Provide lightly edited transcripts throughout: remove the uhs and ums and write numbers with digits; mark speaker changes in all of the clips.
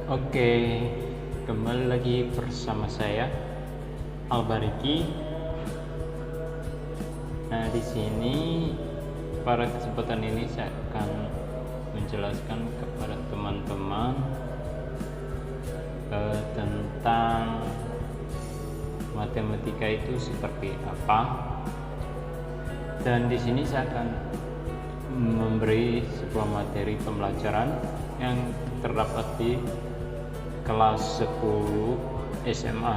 Speaker 1: Oke, kembali lagi bersama saya Albariki. Nah, di sini pada kesempatan ini saya akan menjelaskan kepada teman-teman tentang matematika itu seperti apa. Dan di sini saya akan memberi sebuah materi pembelajaran yang terdapat di kelas 10 SMA.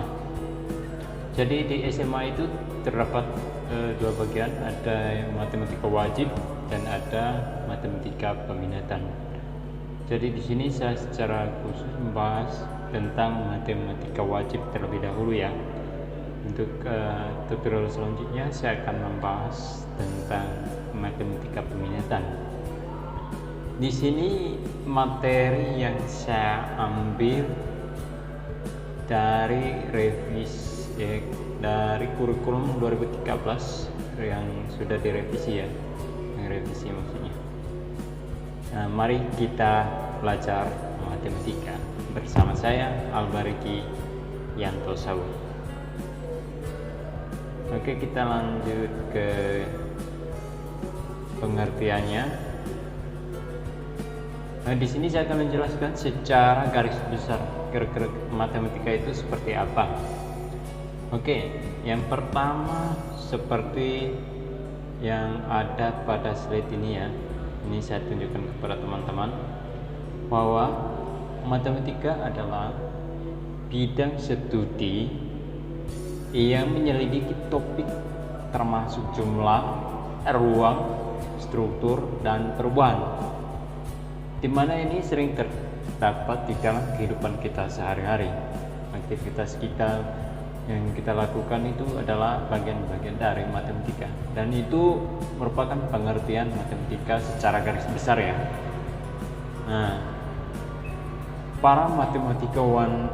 Speaker 1: Jadi di SMA itu terdapat dua bagian, ada matematika wajib dan ada matematika peminatan. Jadi di sini saya secara khusus membahas tentang matematika wajib terlebih dahulu ya. Untuk tutorial selanjutnya saya akan membahas tentang matematika peminatan. Di sini materi yang saya ambil dari dari kurikulum 2013 yang sudah direvisi ya, yang revisi maksudnya. Nah, mari kita belajar matematika bersama saya Albariki Yanto Sawu. Oke, kita lanjut ke pengertiannya. Nah, di sini saya akan menjelaskan secara garis besar kira-kira matematika itu seperti apa. Oke, yang pertama seperti yang ada pada slide ini ya. Ini saya tunjukkan kepada teman-teman bahwa matematika adalah bidang studi yang menyelidiki topik termasuk jumlah, ruang, struktur, dan perubahan, di mana ini sering terdapat di dalam kehidupan kita sehari-hari. Aktivitas kita yang kita lakukan itu adalah bagian-bagian dari matematika, dan itu merupakan pengertian matematika secara garis besar ya. Nah, para matematikawan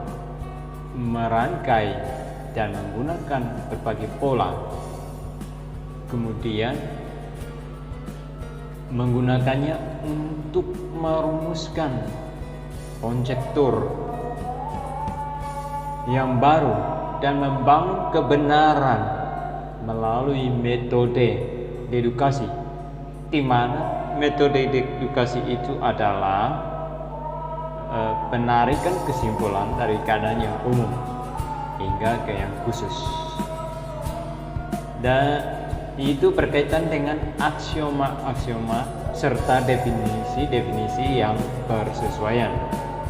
Speaker 1: merangkai dan menggunakan berbagai pola, kemudian menggunakannya untuk merumuskan konjektur yang baru dan membangun kebenaran melalui metode dedukasi, di mana metode dedukasi itu adalah penarikan kesimpulan dari keadaan yang umum hingga ke yang khusus, dan itu berkaitan dengan aksioma-aksioma serta definisi-definisi yang bersesuaian.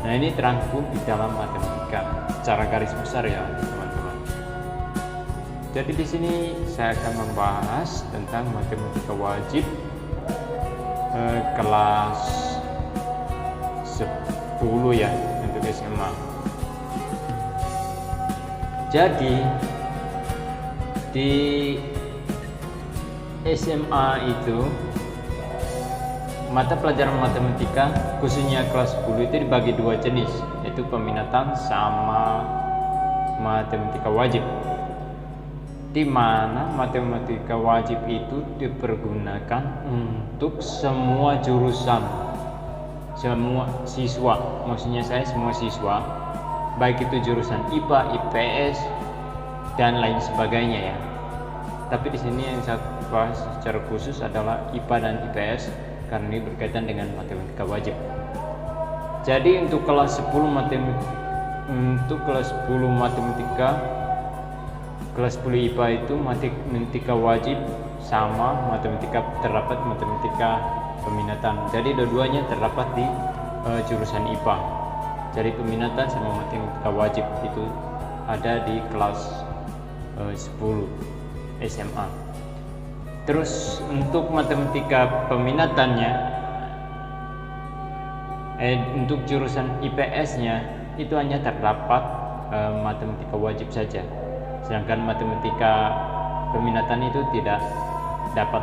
Speaker 1: Nah, ini terangkum di dalam matematika secara garis besar ya teman-teman. Jadi di sini saya akan membahas tentang matematika wajib kelas 10 ya untuk SMA. Jadi di SMA itu mata pelajaran matematika khususnya kelas 10 itu dibagi dua jenis, yaitu peminatan sama matematika wajib, di mana matematika wajib itu dipergunakan untuk semua jurusan, semua siswa, maksudnya saya semua siswa, baik itu jurusan IPA, IPS dan lain sebagainya ya. Tapi di sini yang saya bahas secara khusus adalah IPA dan IPS karena ini berkaitan dengan matematika wajib. Jadi untuk kelas 10 matematika, kelas 10 IPA itu matematika wajib sama matematika, terdapat matematika peminatan. Jadi dua-duanya terdapat di jurusan IPA. Jadi peminatan sama matematika wajib itu ada di kelas 10 SMA. Terus untuk matematika peminatannya, untuk jurusan IPS-nya itu hanya terdapat matematika wajib saja, sedangkan matematika peminatan itu tidak dapat.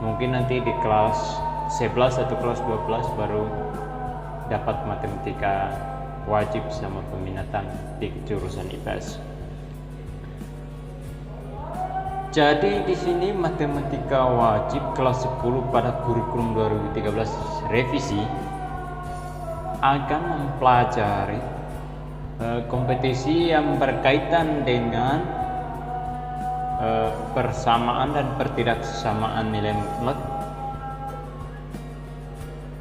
Speaker 1: Mungkin nanti di kelas 11 atau kelas 12 baru dapat matematika wajib sama peminatan di jurusan IPS. Jadi di sini matematika wajib kelas 10 pada kurikulum 2013 revisi akan mempelajari kompetisi yang berkaitan dengan persamaan dan pertidaksamaan nilai mutlak.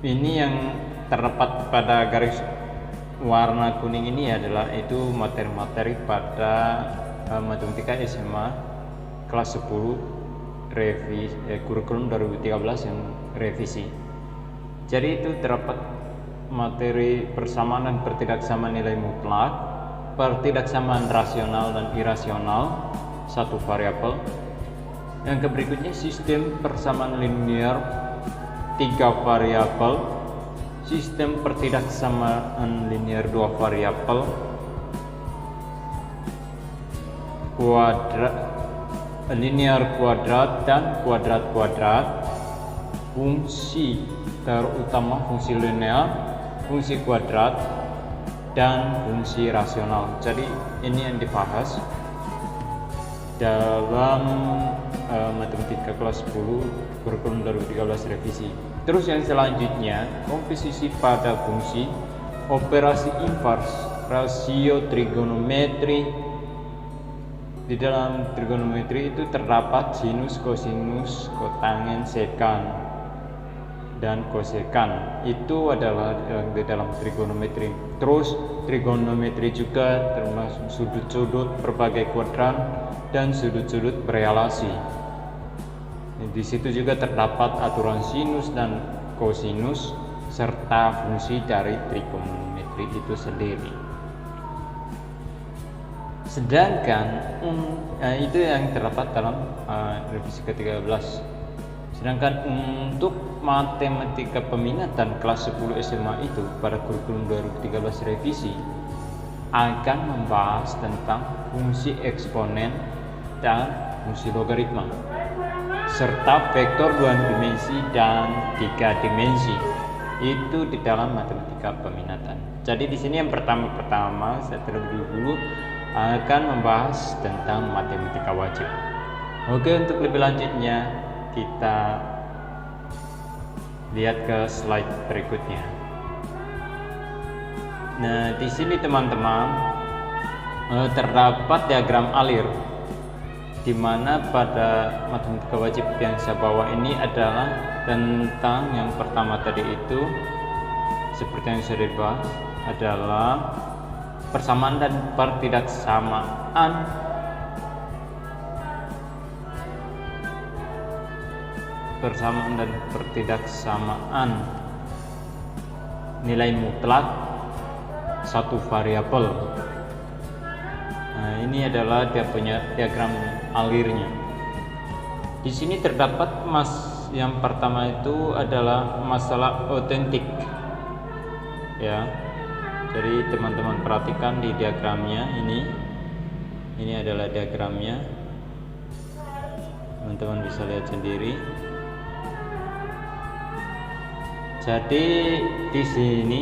Speaker 1: Ini yang terdapat pada garis warna kuning ini adalah itu materi-materi pada matematika SMA kelas 10 kurikulum 2013 yang revisi. Jadi itu terdapat materi persamaan dan pertidaksamaan nilai mutlak, pertidaksamaan rasional dan irasional satu variabel. Yang berikutnya sistem persamaan linear 3 variabel, sistem pertidaksamaan linear 2 variabel, linear kuadrat dan kuadrat, fungsi terutama fungsi linear, fungsi kuadrat, dan fungsi rasional. Jadi ini yang dibahas dalam matematika kelas 10 kurikulum 2013 revisi. Terus yang selanjutnya komposisi pada fungsi, operasi invers, rasio trigonometri. Di dalam trigonometri itu terdapat sinus, kosinus, kotangen, sekan, dan kosekan. Itu adalah di dalam trigonometri. Terus trigonometri juga termasuk sudut-sudut berbagai kuadran dan sudut-sudut berelasi. Di situ juga terdapat aturan sinus dan kosinus serta fungsi dari trigonometri itu sendiri. Sedangkan itu yang terdapat dalam revisi ke-13. Sedangkan untuk matematika peminatan kelas 10 SMA itu pada kurikulum 2013 revisi akan membahas tentang fungsi eksponen dan fungsi logaritma serta vektor 2 dimensi dan 3 dimensi. Itu di dalam matematika peminatan. Jadi di sini yang pertama saya terlebih dahulu akan membahas tentang matematika wajib. Oke, untuk lebih lanjutnya kita lihat ke slide berikutnya. Nah, di sini teman-teman terdapat diagram alir, di mana pada matematika wajib yang saya bawa ini adalah tentang yang pertama tadi itu seperti yang sudah dibahas adalah persamaan dan pertidaksamaan dan pertidaksamaan nilai mutlak satu variabel. Nah, ini adalah dia punya diagram alirnya. Di sini terdapat yang pertama itu adalah masalah otentik. Ya. Jadi teman-teman perhatikan di diagramnya ini adalah diagramnya. Teman-teman bisa lihat sendiri. Jadi di sini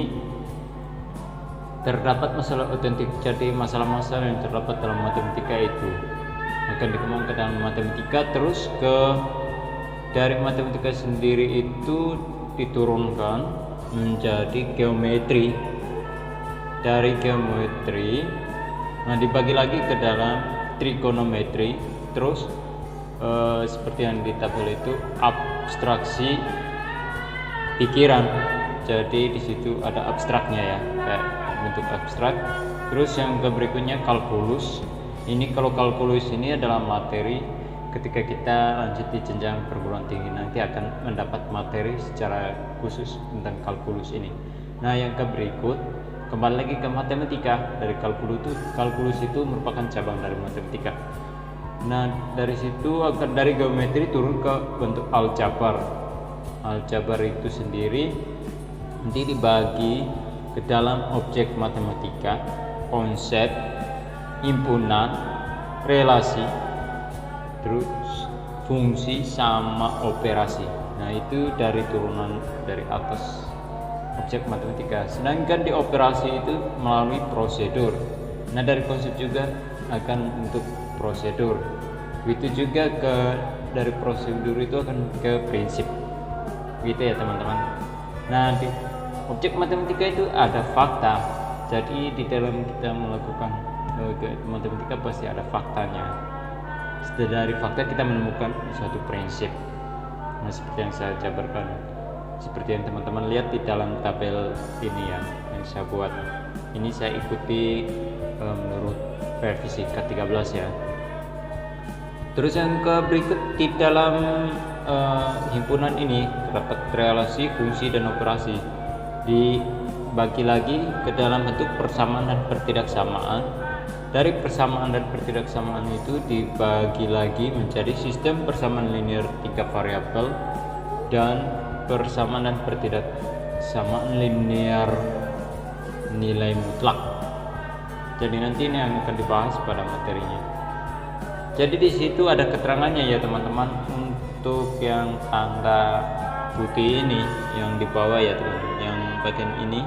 Speaker 1: terdapat masalah otentik. Jadi masalah-masalah yang terdapat dalam matematika itu akan dikembangkan dalam matematika, terus dari matematika sendiri itu diturunkan menjadi geometri. Dari geometri, nah dibagi lagi ke dalam trigonometri, terus seperti yang di tabel itu abstraksi pikiran. Jadi di situ ada abstraknya ya, kayak bentuk abstrak. Terus yang berikutnya kalkulus. Ini kalau kalkulus ini adalah materi ketika kita lanjut di jenjang perguruan tinggi nanti akan mendapat materi secara khusus tentang kalkulus ini. Nah, yang berikut kembali lagi ke matematika. Dari kalkulus itu merupakan cabang dari matematika. Nah, dari situ akan dari geometri turun ke bentuk aljabar. Aljabar itu sendiri nanti dibagi ke dalam objek matematika, konsep, himpunan, relasi, terus fungsi sama operasi. Nah, itu dari turunan dari atas objek matematika. Sedangkan di operasi itu melalui prosedur. Nah, dari konsep juga akan untuk prosedur. Begitu juga dari prosedur itu akan ke prinsip. Gitu ya teman-teman. Nah,
Speaker 2: Objek matematika itu ada fakta. Jadi di dalam kita melakukan matematika pasti ada faktanya. Setelah dari fakta kita menemukan suatu prinsip. Nah, seperti yang saya jabarkan, seperti yang teman-teman lihat di dalam tabel ini ya, yang saya buat. Ini saya ikuti menurut revisi K13 ya. Terus yang berikut di dalam himpunan ini terdapat relasi, fungsi, dan operasi. Dibagi lagi ke dalam bentuk persamaan dan pertidaksamaan. Dari persamaan dan pertidaksamaan itu dibagi lagi menjadi sistem persamaan linear 3 variabel dan persamaan dan pertidaksamaan linear nilai mutlak. Jadi nanti ini yang akan dibahas pada materinya. Jadi di situ ada keterangannya ya teman-teman. Untuk yang tanda putih ini yang di bawah ya teman-teman, yang bagian ini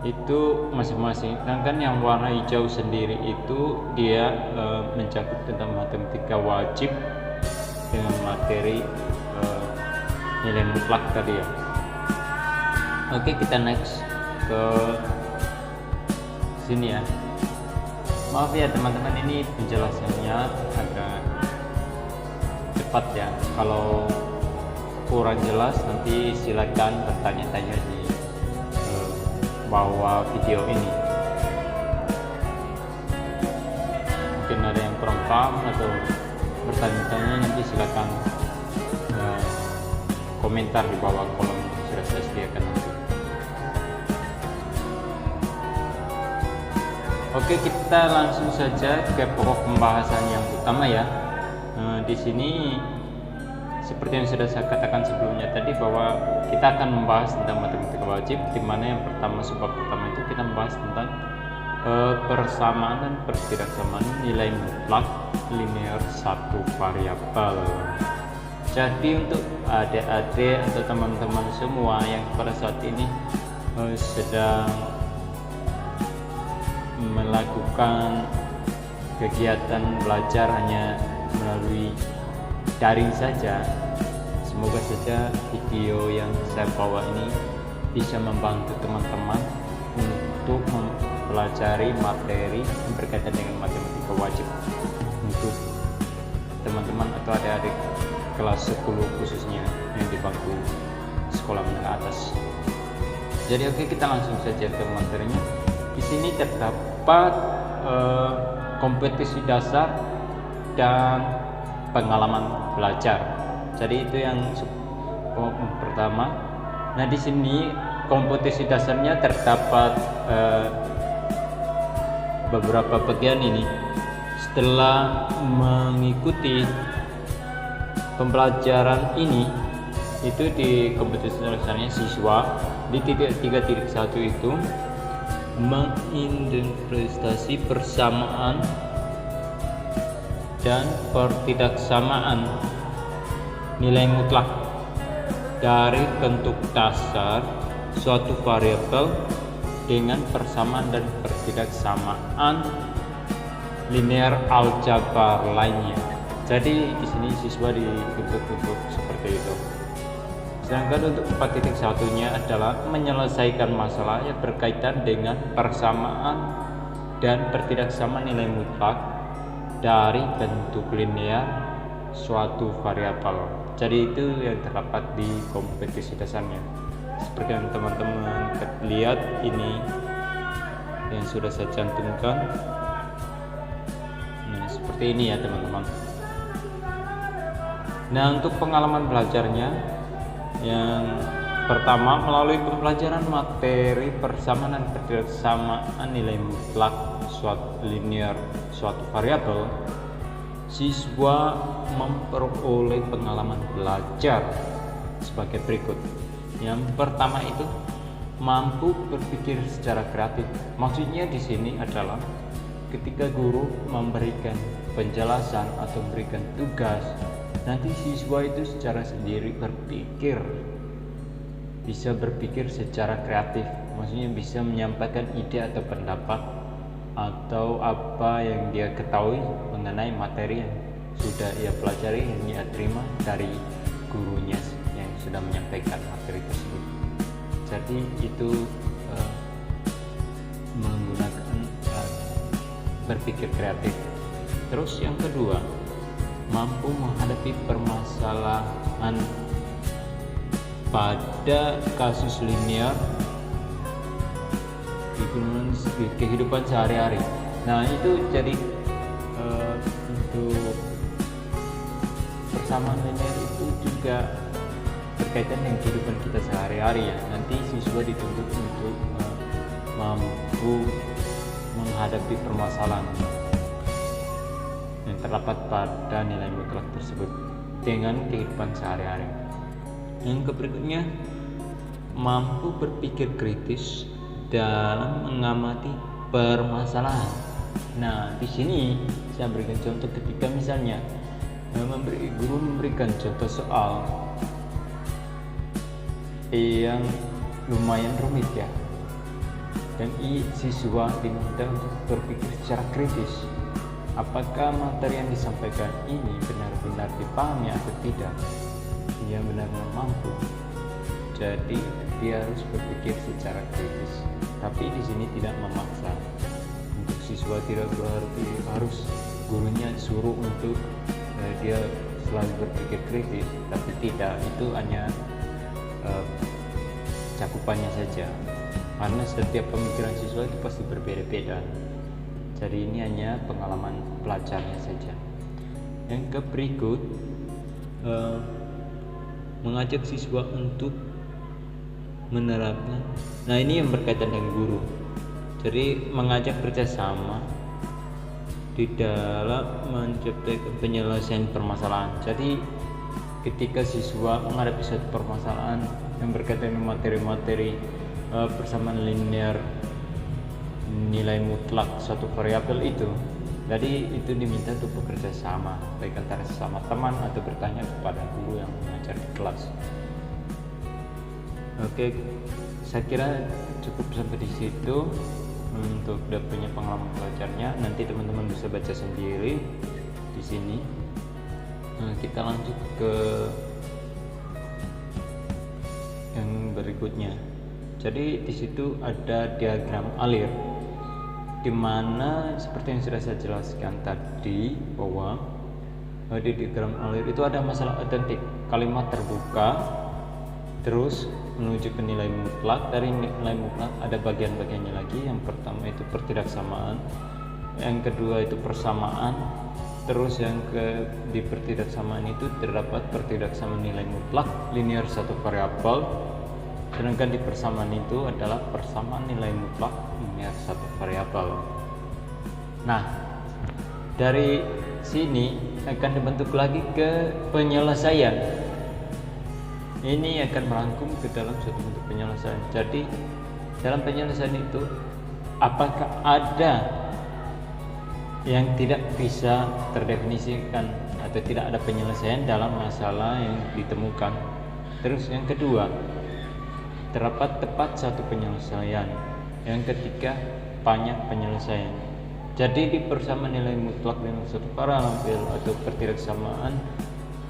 Speaker 2: itu masing-masing. Sedangkan yang warna hijau sendiri itu dia mencakup tentang matematika wajib dengan materi nilai mutlak tadi ya. Oke, kita next ke sini ya. Maaf ya teman-teman, ini penjelasannya agak cepat ya. Kalau kurang jelas nanti silakan bertanya-tanya di bawah video ini. Mungkin ada yang kurang paham atau bertanya-tanya, nanti silakan komentar di bawah kolom yang sudah saya sediakan nanti. Oke, kita langsung saja ke pokok pembahasan yang utama ya. Di sini seperti yang sudah saya katakan sebelumnya tadi, bahwa kita akan membahas tentang matematika wajib, di mana yang pertama, sebab pertama itu kita membahas tentang persamaan dan pertidaksamaan nilai mutlak linear satu variabel. Jadi untuk adik-adik atau teman-teman semua yang pada saat ini sedang melakukan kegiatan belajar hanya melalui daring saja, semoga saja video yang saya bawa ini bisa membantu teman-teman untuk mempelajari materi yang berkaitan dengan matematika wajib untuk teman-teman atau adik-adik kelas 10 khususnya yang di bangku sekolah menengah atas. Jadi oke, kita langsung saja ke materinya. Di sini terdapat kompetisi dasar dan pengalaman belajar. Jadi itu yang pertama. Nah, di sini kompetisi dasarnya terdapat beberapa bagian ini. Setelah mengikuti pembelajaran ini, itu di kompetisi dasarnya siswa di titik 3.1 itu mengidentifikasi persamaan dan pertidaksamaan nilai mutlak dari bentuk dasar suatu variabel dengan persamaan dan pertidaksamaan linear aljabar lainnya. Jadi di sini siswa dituntut seperti itu. Sedangkan untuk 4.1-nya adalah menyelesaikan masalah yang berkaitan dengan persamaan dan pertidaksamaan nilai mutlak dari bentuk linear suatu variabel. Jadi itu yang terdapat di kompetisi dasarnya. Seperti yang teman-teman lihat ini yang sudah saya cantumkan. Nah, seperti ini ya teman-teman. Nah, untuk pengalaman belajarnya, yang pertama, melalui pembelajaran materi persamaan dan pertidaksamaan nilai mutlak suatu linear suatu variabel, siswa memperoleh pengalaman belajar sebagai berikut. Yang pertama itu mampu berpikir secara kreatif. Maksudnya di sini adalah ketika guru memberikan penjelasan atau memberikan tugas, nanti siswa itu secara sendiri bisa berpikir secara kreatif. Maksudnya bisa menyampaikan ide atau pendapat atau apa yang dia ketahui mengenai materi yang sudah ia pelajari, yang ia terima dari gurunya yang sudah menyampaikan materi tersebut. Jadi itu menggunakan berpikir kreatif. Terus yang kedua, mampu menghadapi permasalahan pada kasus linear di kehidupan sehari-hari. Nah itu jadi untuk persamaan linear itu juga berkaitan dengan kehidupan kita sehari-hari ya. Nanti siswa dituntut untuk mampu menghadapi permasalahan yang terdapat pada nilai mutlak tersebut dengan kehidupan sehari-hari. Yang berikutnya, mampu berpikir kritis dalam mengamati permasalahan. Nah, di sini saya berikan contoh ketika misalnya guru memberikan contoh soal yang lumayan rumit ya, dan siswa diminta untuk berpikir secara kritis. Apakah materi yang disampaikan ini benar-benar dipahami atau tidak? Dia benar-benar mampu. Jadi dia harus berpikir secara kritis. Tapi di sini tidak memaksa. Untuk siswa tidak berarti harus gurunya suruh untuk dia selalu berpikir kritis. Tapi tidak, itu hanya cakupannya saja. Karena setiap pemikiran siswa itu pasti berbeda-beda. Jadi ini hanya pengalaman pelajarnya saja. Yang berikut, mengajak siswa untuk menerapkan. Nah ini yang berkaitan dengan guru. Jadi mengajak kerjasama di dalam menciptakan penyelesaian permasalahan. Jadi ketika siswa menghadapi suatu permasalahan yang berkaitan dengan materi-materi persamaan linear nilai mutlak suatu variabel itu, jadi itu diminta untuk bekerja sama baik antara sesama teman atau bertanya kepada guru yang mengajar di kelas. Oke, saya kira cukup sampai di situ untuk punya pengalaman belajarnya. Nanti teman-teman bisa baca sendiri di sini. Nah, kita lanjut ke yang berikutnya. Jadi di situ ada diagram alir, di mana seperti yang sudah saya jelaskan tadi bahwa di diagram alir itu ada masalah identik, kalimat terbuka, terus menuju ke nilai mutlak. Dari nilai mutlak ada bagian-bagiannya lagi. Yang pertama itu pertidaksamaan, yang kedua itu persamaan, terus yang di pertidaksamaan itu terdapat pertidaksamaan nilai mutlak linear satu variabel, sedangkan di persamaan itu adalah persamaan nilai mutlak linear satu variabel. Nah, dari sini akan dibentuk lagi ke penyelesaian. Ini akan merangkum ke dalam suatu bentuk penyelesaian. Jadi dalam penyelesaian itu apakah ada yang tidak bisa terdefinisikan atau tidak ada penyelesaian dalam masalah yang ditemukan. Terus yang kedua, terdapat tepat satu penyelesaian. Yang ketiga, banyak penyelesaian. Jadi di persamaan nilai mutlak dengan satu variabel atau pertidaksamaan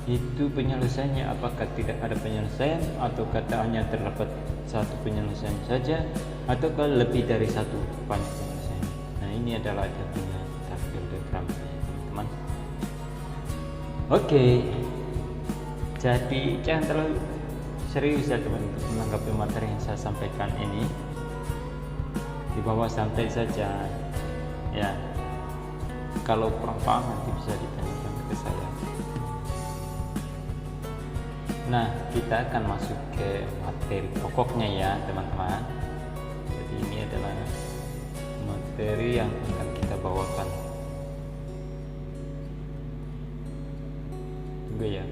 Speaker 2: itu penyelesaiannya apakah tidak ada penyelesaian atau hanya terdapat satu penyelesaian saja atau lebih dari satu banyak penyelesaian. Nah ini adalah adanya tabel diagram teman-teman. Oke, jadi jangan terlalu serius ya teman untuk menanggapi materi yang saya sampaikan ini. Dibawa santai saja ya. Kalau kurang paham nanti bisa ditanyakan ke saya. Nah, kita akan masuk ke materi pokoknya ya teman-teman. Jadi ini adalah materi yang akan kita bawakan. Tunggu ya.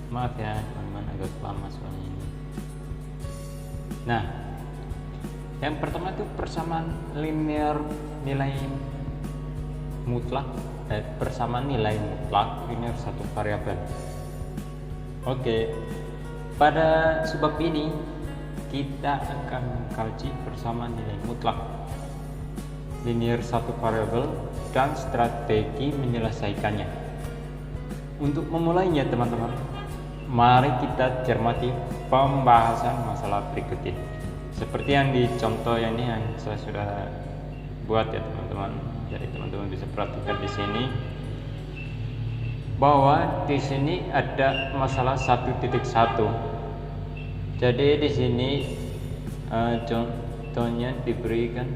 Speaker 2: Maaf ya teman-teman, agak lama soalnya ini. Nah, yang pertama itu persamaan linear nilai mutlak, persamaan nilai mutlak linear satu variabel. Oke, Pada sebab ini kita akan mengkaji bersama nilai mutlak, linear satu variabel, dan strategi menyelesaikannya. Untuk memulainya teman-teman, mari kita cermati pembahasan masalah berikut ini. Seperti yang di contoh ini yang saya sudah buat ya teman-teman. Jadi teman-teman bisa perhatikan di sini bahwa di sini ada masalah 1.1. Jadi di sini contohnya diberikan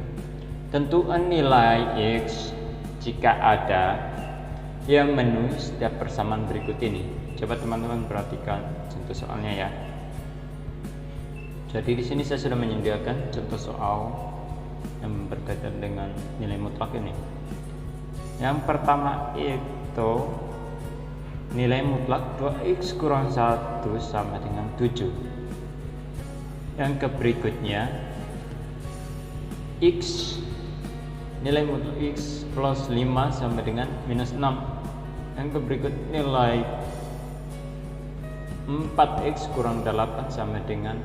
Speaker 2: tentukan nilai X jika ada yang memenuhi setiap persamaan berikut ini. Coba teman-teman perhatikan contoh soalnya ya. Jadi di sini saya sudah menyediakan contoh soal yang berkaitan dengan nilai mutlak ini. Yang pertama itu nilai mutlak 2x kurang 1 sama dengan 7. Yang berikutnya x, nilai mutlak x plus 5 sama dengan minus 6. Yang berikut nilai 4x kurang 8 sama dengan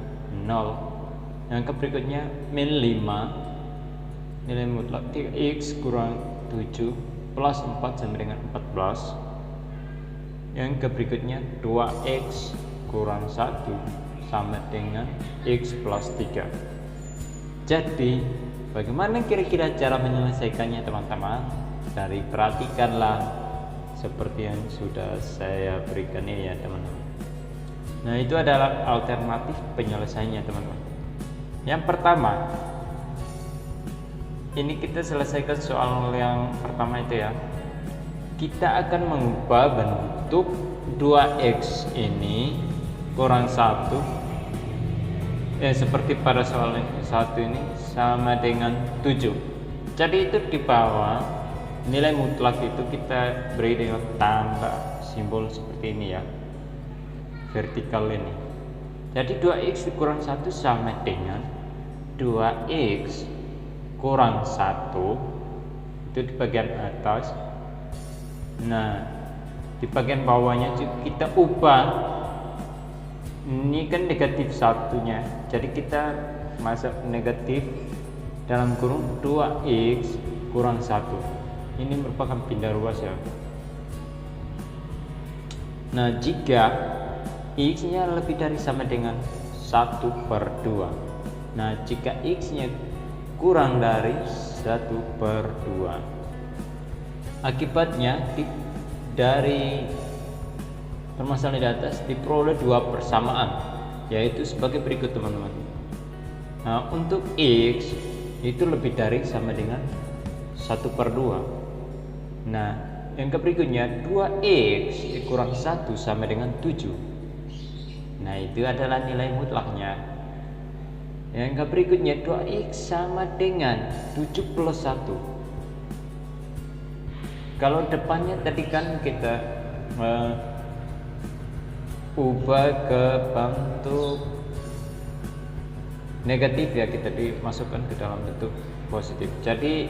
Speaker 2: 0. Yang berikutnya min 5, nilai mutlak 3x kurang 7 plus 4 sama dengan 14. Yang berikutnya 2x kurang 1 sama dengan x plus 3. Jadi bagaimana kira-kira cara menyelesaikannya teman-teman? Dari perhatikanlah seperti yang sudah saya berikan ini ya teman-teman. Nah itu adalah alternatif penyelesaiannya teman-teman. Yang pertama, ini kita selesaikan soal yang pertama itu ya. Kita akan mengubah bentuk 2x ini kurang 1 seperti pada soal 1 ini sama dengan 7. Jadi itu di bawah nilai mutlak itu kita beri dengan tanda simbol seperti ini ya, vertikal ini. Jadi 2x kurang 1 sama dengan 2x kurang 1 itu di bagian atas. Nah di bagian bawahnya kita ubah, ini kan negatif satunya, jadi kita masuk negatif dalam kurung 2x kurang 1. Ini merupakan pindah ruas ya. Nah jika x nya lebih dari sama dengan 1/2, nah jika x nya kurang dari 1/2, akibatnya dari permasalahan di atas diperoleh dua persamaan, yaitu sebagai berikut teman-teman. Nah untuk x itu lebih dari sama dengan 1/2. Nah yang berikutnya 2x kurang 1 sama dengan 7. Nah itu adalah nilai mutlaknya. Yang berikutnya 2x sama dengan 7 plus 1. Kalau depannya tadi kan kita ubah ke bentuk negatif ya, kita dimasukkan ke dalam bentuk positif. Jadi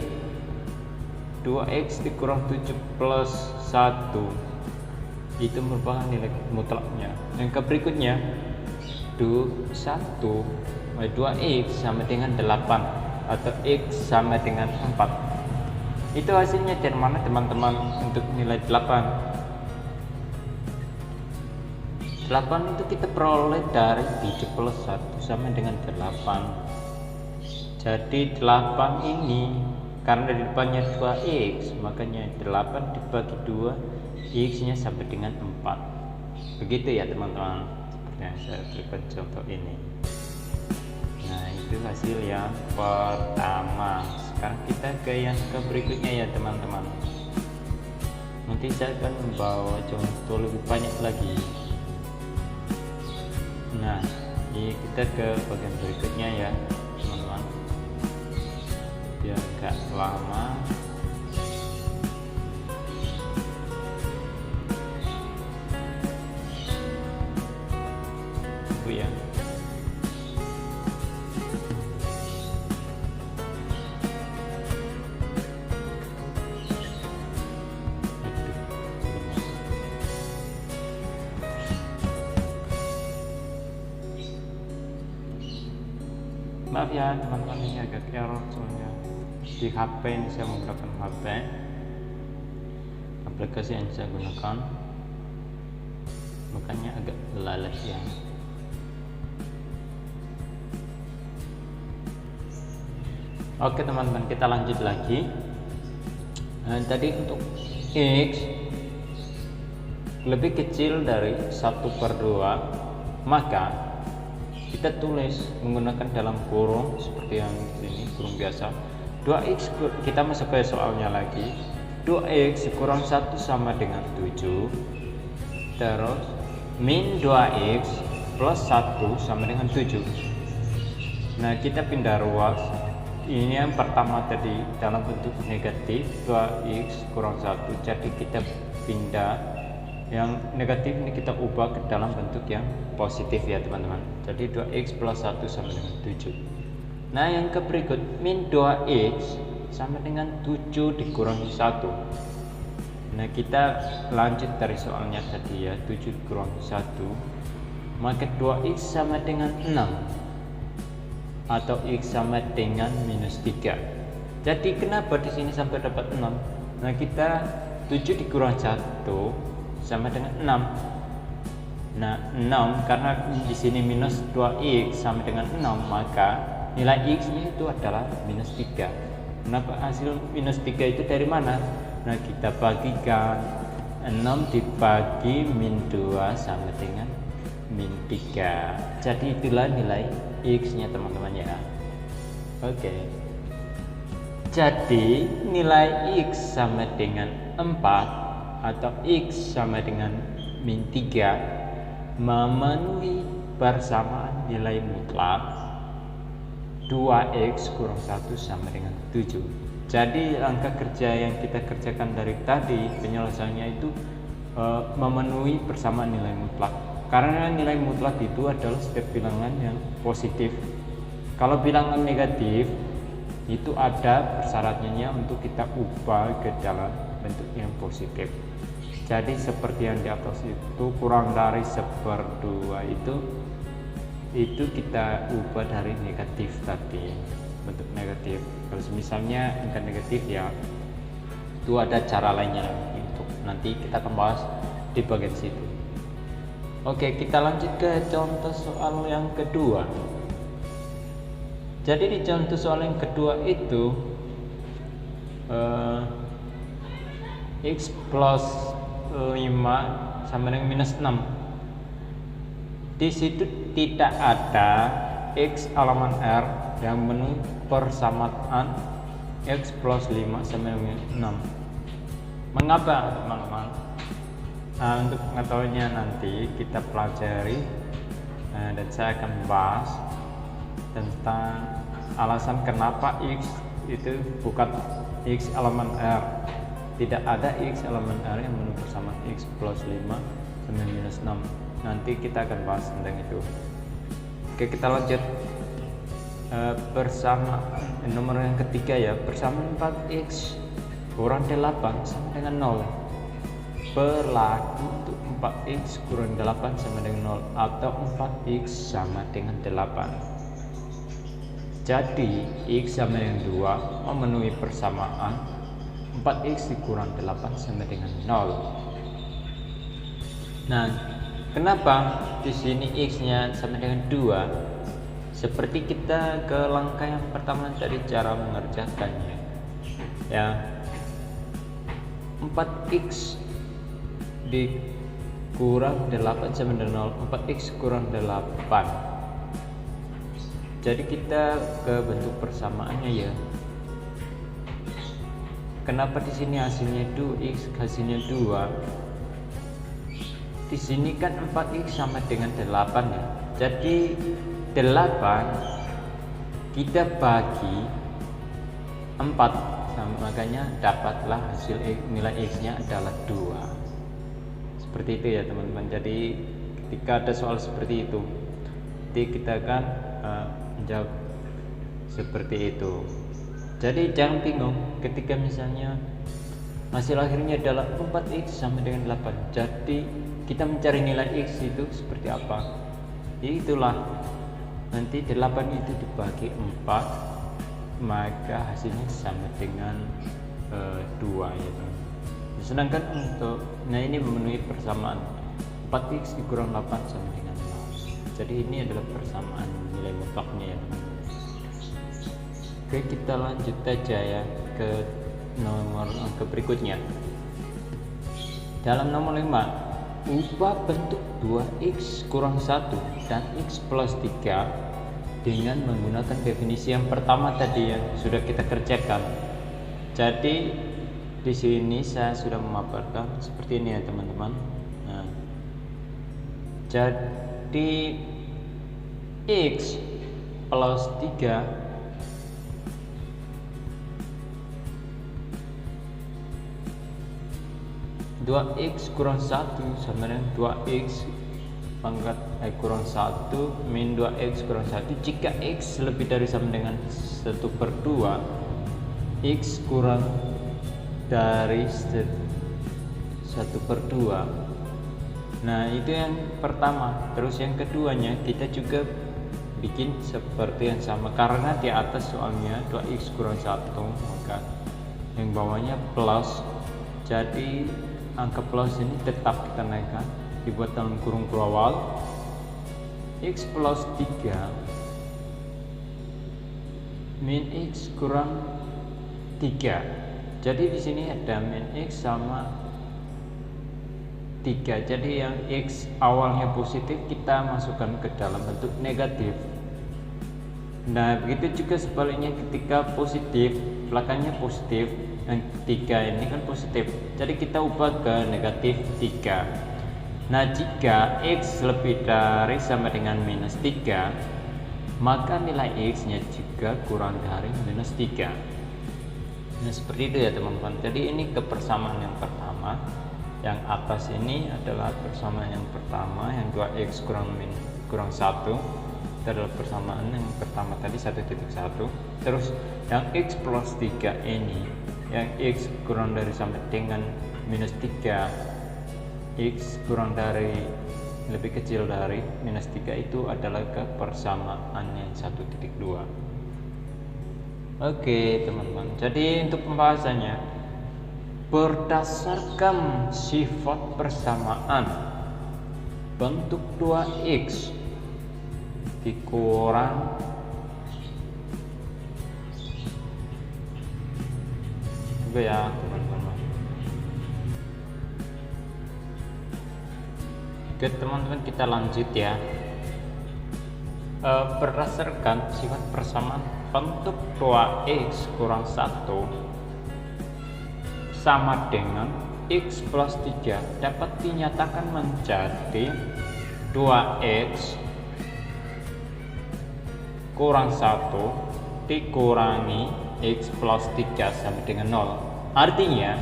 Speaker 2: 2x dikurang 7 plus 1 itu merupakan nilai mutlaknya. Yang berikutnya 2x sama dengan 8 atau x sama dengan 4. Itu hasilnya dari mana teman-teman untuk nilai 8? 8 itu kita peroleh dari 7 plus 1 sama dengan 8. Jadi 8 ini karena di depannya 2x, makanya 8 dibagi 2, x nya sampai dengan 4. Begitu ya teman-teman, seperti yang saya berikan contoh ini. Nah itu hasil yang pertama. Sekarang kita ke yang berikutnya ya teman-teman. Nanti saya akan membawa contoh lebih banyak lagi. Nah ini kita ke bagian berikutnya ya teman-teman, biar gak lama. Tunggu ya. Maaf ya teman-teman, ini agak error soalnya di HP ini saya menggunakan HP aplikasi yang saya gunakan, makanya agak lalat ya. Oke teman-teman, kita lanjut lagi. Tadi untuk X lebih kecil dari 1/2, maka kita tulis menggunakan dalam kurung seperti yang ini, kurung biasa. 2x, kita masuk ke soalnya lagi. 2x kurang 1 sama dengan 7. Terus min 2x plus 1 sama dengan 7. Nah, kita pindah ruas. Ini yang pertama tadi dalam bentuk negatif, 2x kurang 1. Jadi kita pindah yang negatif ini, kita ubah ke dalam bentuk yang positif ya teman-teman. Jadi 2x plus 1 sama dengan 7. Nah, yang ke berikut, min 2x sama dengan 7 dikurangi 1. Nah, kita lanjut dari soalnya tadi ya, 7 dikurangi 1, maka 2x sama dengan 6 atau x sama dengan minus 3. Jadi kenapa di sini sampai dapat 6? Nah, kita 7 dikurangi 1 sama dengan 6. Nah, 6 karena di sini minus 2x sama dengan 6, maka nilai x-nya itu adalah minus 3. Kenapa hasil minus 3 itu dari mana? Nah, kita bagikan 6 dibagi min 2 sama dengan min 3. Jadi itulah nilai x-nya teman-teman ya. Oke. Jadi nilai x sama dengan 4 atau x sama dengan min 3 memenuhi persamaan nilai mutlak 2x kurang 1 sama dengan 7. Jadi angka kerja yang kita kerjakan dari tadi penyelesaiannya itu memenuhi persamaan nilai mutlak. Karena nilai mutlak itu adalah setiap bilangan yang positif. Kalau bilangan negatif itu ada persyaratnya untuk kita ubah ke dalam bentuk yang positif. Jadi seperti yang di atas itu, kurang dari 1/2 itu kita ubah dari negatif tadi, bentuk negatif. Kalau misalnya angka negatif ya itu ada cara lainnya untuk nanti kita akan bahas di bagian situ. Oke, kita lanjut ke contoh soal yang kedua. Jadi di contoh soal yang kedua itu x plus 5 sama dengan minus 6. Di situ tidak ada x halaman r yang memenuhi persamaan x plus 5 sama dengan 6. Mengapa teman-teman? Nah, untuk mengetahuinya nanti kita pelajari dan saya akan bahas tentang alasan kenapa x itu bukan x elemen r. Tidak ada x elemen r yang memenuhi persamaan x plus 5 sama minus 6. Nanti kita akan bahas tentang itu. Oke, kita lanjut. Persamaan nomor yang ketiga ya, persamaan 4x kurang 8 sama dengan 0 berlaku untuk 4x kurang 8 sama dengan 0 atau 4x sama dengan 8. Jadi x sama dengan 2 memenuhi persamaan 4x dikurang 8 sama dengan 0. Nah, kenapa di sini x-nya sama dengan 2? Seperti kita ke langkah yang pertama tadi, cara mengerjakannya. Ya. 4x dikurang 8 sama dengan 0, 4x kurang 8. Jadi kita ke bentuk persamaannya ya. Kenapa di sini hasilnya 2x, hasilnya 2? Di sini kan 4x sama dengan 8 ya. Jadi 8 kita bagi 4, makanya dapatlah hasil nilai x-nya adalah 2. Seperti itu ya teman-teman. Jadi ketika ada soal seperti itu, nanti kita akan menjawab seperti itu. Jadi jangan bingung ketika misalnya hasil akhirnya adalah 4x sama dengan 8. Jadi kita mencari nilai x itu seperti apa? Itulah nanti 8 itu dibagi 4, maka hasilnya sama dengan 2 ya teman. Sedangkan untuk ini memenuhi persamaan 4x dikurang 8 sama dengan 0. Jadi ini adalah persamaan nilai mutlaknya ya teman. Oke, kita lanjut aja ya ke nomor angka berikutnya. Dalam nomor 5, ubah bentuk 2x kurang 1 dan x plus 3 dengan menggunakan definisi yang pertama tadi yang sudah kita kerjakan. Jadi di sini saya sudah memaparkan seperti ini ya teman-teman. Nah, jadi x plus 3 2x kurang 1 sama dengan 2x pangkat kurang 1 min 2x kurang 1 jika x lebih dari sama dengan 1/2, x kurang dari 1/2. Nah itu yang pertama. Terus yang keduanya kita juga bikin seperti yang sama, karena di atas soalnya 2x kurang 1 maka yang bawahnya plus, jadi angka plus ini tetap kita naikkan, dibuat dalam kurung awal x plus 3 min x kurang 3. Jadi di sini ada min x sama 3. Jadi yang x awalnya positif kita masukkan ke dalam bentuk negatif. Nah begitu juga sebaliknya, ketika positif belakangnya positif, yang 3 ini kan positif, jadi kita ubah ke negatif 3. Nah jika x lebih dari sama dengan minus 3, maka nilai x nya juga kurang dari minus 3. Nah seperti itu ya teman-teman. Jadi ini kepersamaan yang pertama. Yang atas ini adalah persamaan yang pertama, yang 2x kurang 1 itu adalah persamaan yang pertama tadi 1.1. Terus yang x plus 3 ini, yang x kurang dari sama dengan minus 3, x kurang dari lebih kecil dari minus 3 itu adalah kepersamaan yang 1.2. Oke teman-teman, jadi untuk pembahasannya, berdasarkan sifat persamaan bentuk 2x dikurang ya teman-teman. Oke teman-teman, kita lanjut ya. Berdasarkan sifat persamaan bentuk 2x kurang 1 sama dengan x plus 3 dapat dinyatakan menjadi 2x kurang 1 dikurangi x plus 3 sama dengan 0. Artinya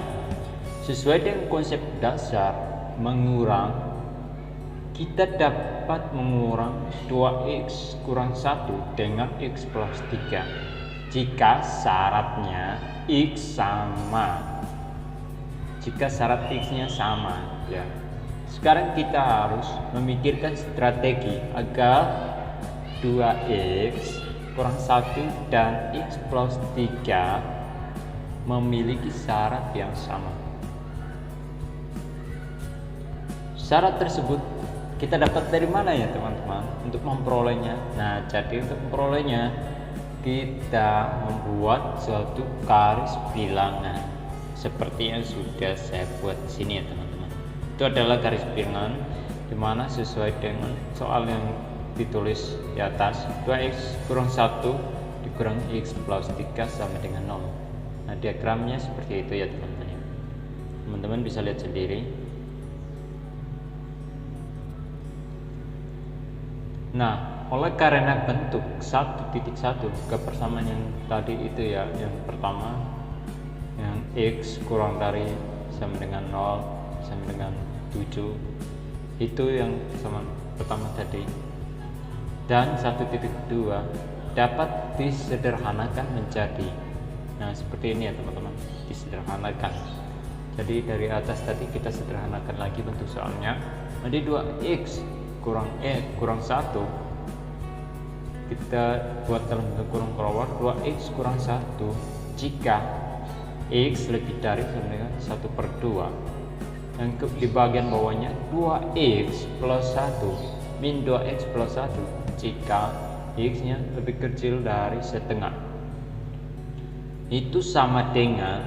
Speaker 2: sesuai dengan konsep dasar mengurang, kita dapat mengurang 2x kurang 1 dengan x plus 3 jika syaratnya x sama. Jika syarat x nya sama ya. Sekarang kita harus memikirkan strategi agar 2x kurang 1 dan x plus 3 memiliki syarat yang sama. Syarat tersebut kita dapat dari mana ya teman-teman untuk memperolehnya? Nah jadi untuk memperolehnya kita membuat suatu garis bilangan seperti yang sudah saya buat di sini ya teman-teman. Itu adalah garis bilangan dimana sesuai dengan soal yang ditulis di atas, 2x kurang 1 dikurang x plus 3 sama dengan 0. Nah diagramnya seperti itu ya teman-teman. Teman-teman bisa lihat sendiri. Nah oleh karena bentuk 1.1 kepersamaan yang tadi itu ya, yang pertama yang x kurang dari sama dengan 0 sama dengan 7 itu yang persamaan pertama tadi, dan 1.2 dapat disederhanakan menjadi, nah seperti ini ya teman-teman, disederhanakan. Jadi dari atas tadi kita sederhanakan lagi bentuk soalnya, jadi 2x kurang 1 kita buat dalam bentuk kurung keluar 2x kurang 1 jika x lebih dari sama dengan 1/2. Dan di bagian bawahnya 2x plus 1 min 2x plus 1 jika x nya lebih kecil dari setengah. Itu sama dengan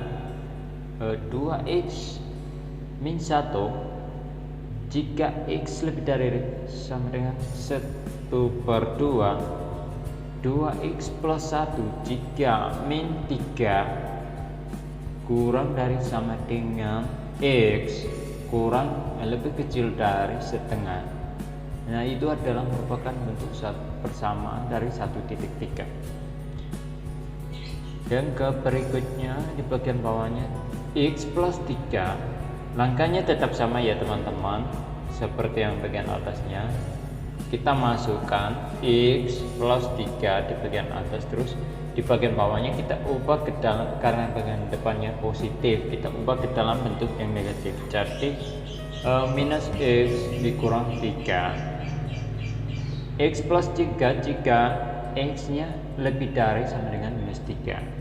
Speaker 2: 2x min 1 jika x lebih dari sama dengan 1/2. 2x plus 1 jika min 3 kurang dari sama dengan x kurang lebih kecil dari setengah. Nah, itu adalah merupakan bentuk persamaan dari 1.3. Dan ke berikutnya di bagian bawahnya x plus 3. Langkahnya tetap sama ya teman-teman, seperti yang bagian atasnya. Kita masukkan x plus 3 di bagian atas, terus di bagian bawahnya kita ubah ke dalam, karena bagian depannya positif, kita ubah ke dalam bentuk yang negatif. Jadi minus x dikurang 3. X plus 3 jika x nya lebih dari sama dengan minus 3.